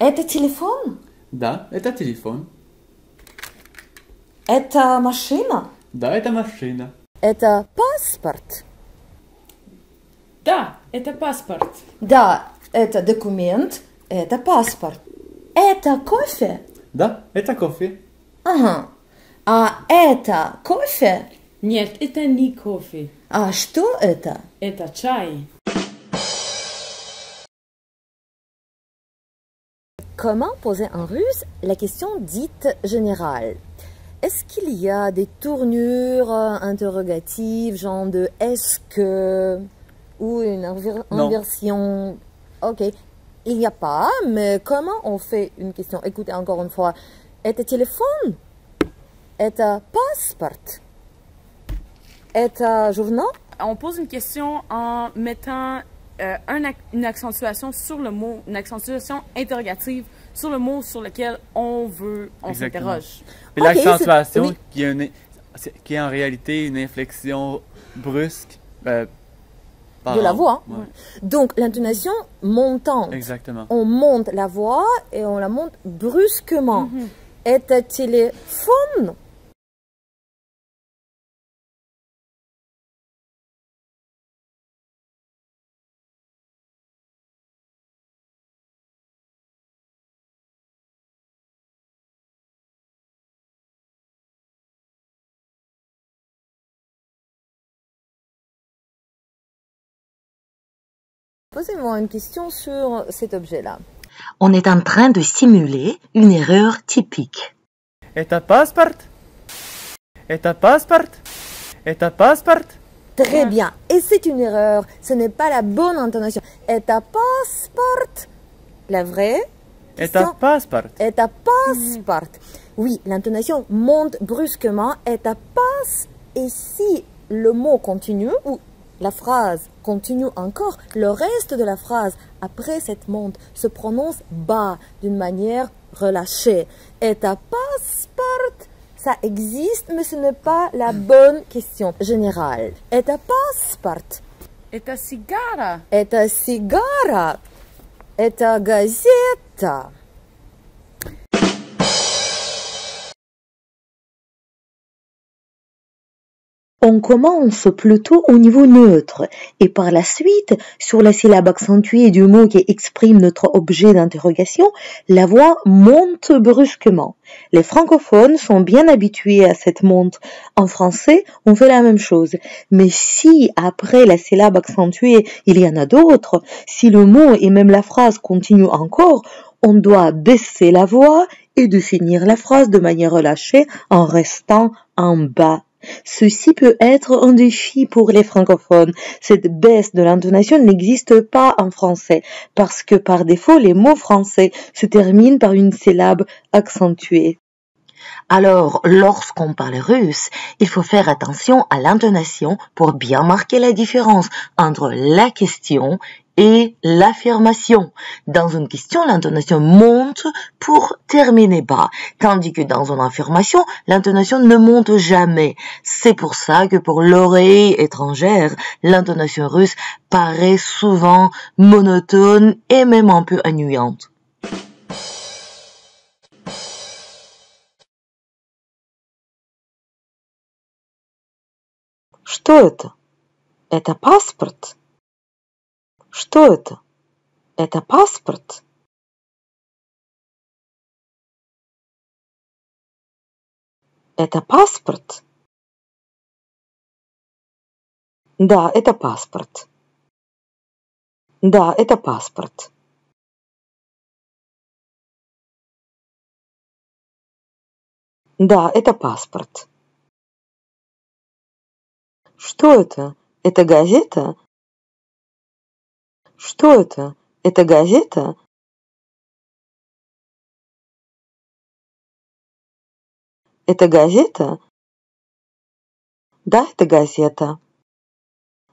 Это телефон? Да, это телефон. Это машина? Да, это машина. Это паспорт. Да, это паспорт. Да, это документ, это паспорт. Это кофе? Да, это кофе. Ага. А это кофе? Нет, это не кофе. А что это? Это чай. Comment poser en russe la question dite générale? Est-ce qu'il y a des tournures interrogatives, genre de est-ce que ou une inversion? Ok, il n'y a pas, mais comment on fait une question? Écoutez encore une fois. Это телефон? Это паспорт? Это journal? On pose une question en mettant une accentuation sur le mot, une accentuation interrogative sur le mot sur lequel on s'interroge. Et l'accentuation qui est en réalité une inflexion brusque de la voix. Ouais. Donc l'intonation montante. Exactement. On monte la voix et on la monte brusquement. Это телефон? Posez-moi une question sur cet objet-là. On est en train de simuler une erreur typique. Это паспорт? Это паспорт? Это паспорт? Très bien. Et c'est une erreur. Ce n'est pas la bonne intonation. Это паспорт? La vraie? Это паспорт. Это паспорт. Oui, l'intonation monte brusquement. Это пас. Et si le mot continue ou la phrase continue encore, le reste de la phrase après cette monte se prononce bas d'une manière relâchée. Это паспорт? Ça existe, mais ce n'est pas la bonne question générale. Это паспорт? Это сигара. Это сигара? Это газета? On commence plutôt au niveau neutre et par la suite, sur la syllabe accentuée du mot qui exprime notre objet d'interrogation, la voix monte brusquement. Les francophones sont bien habitués à cette monte. En français, on fait la même chose. Mais si après la syllabe accentuée, il y en a d'autres, si le mot et même la phrase continuent encore, on doit baisser la voix et de finir la phrase de manière relâchée en restant en bas. Ceci peut être un défi pour les francophones. Cette baisse de l'intonation n'existe pas en français parce que par défaut, les mots français se terminent par une syllabe accentuée. Alors, lorsqu'on parle russe, il faut faire attention à l'intonation pour bien marquer la différence entre la question et l'affirmation. Dans une question, l'intonation monte pour terminer bas, tandis que dans une affirmation, l'intonation ne monte jamais. C'est pour ça que pour l'oreille étrangère, l'intonation russe paraît souvent monotone et même un peu ennuyante. Что это? Это паспорт? Что это? Это паспорт? Это паспорт? Да, это паспорт. Да, это паспорт. Да, это паспорт. Что это? Это газета? Что это? Это газета? Это газета? Да, это газета.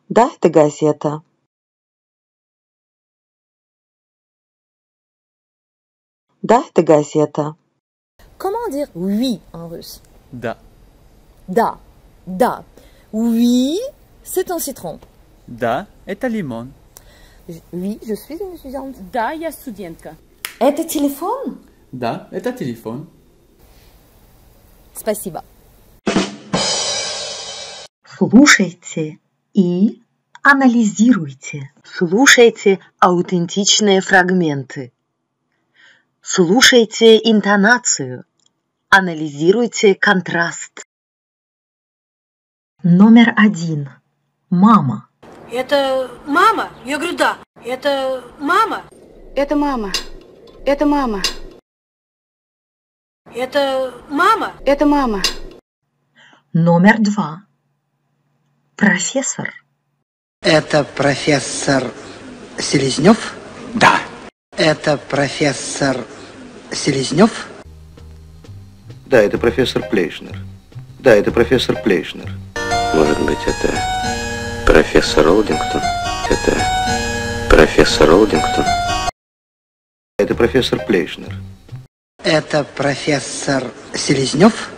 Да, это газета. Да, это газета. Comment dire oui en russe? Да. Да. Да. Oui, c'est un citron. Да, это лимон. Oui, je suis une étudiante. Да, я студентка. Это телефон? Да, это телефон. Спасибо. Слушайте и анализируйте. Слушайте аутентичные фрагменты. Слушайте интонацию. Анализируйте контраст. Номер 1. Мама. Это мама? Я говорю, да. Это мама? Это мама. Это мама. Это мама? Это мама. Номер 2. Профессор. Это профессор Селезнев? Да. Это профессор Селезнев? Да, это профессор Плейшнер. Да, это профессор Плейшнер. Может быть, это профессор Олдингтон? Это профессор Олдингтон? Это профессор Плейшнер. Это профессор Селезнев?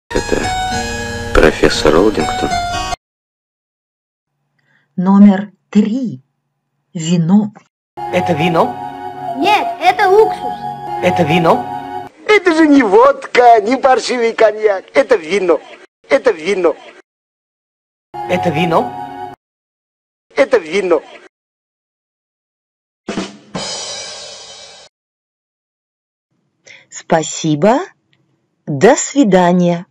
Это профессор Олдингтон? Номер 3. Вино. Это вино? Нет, это уксус. Это вино? Это же не водка, не паршивый коньяк. Это вино. Это вино. Это вино? Это вино. Спасибо. До свидания.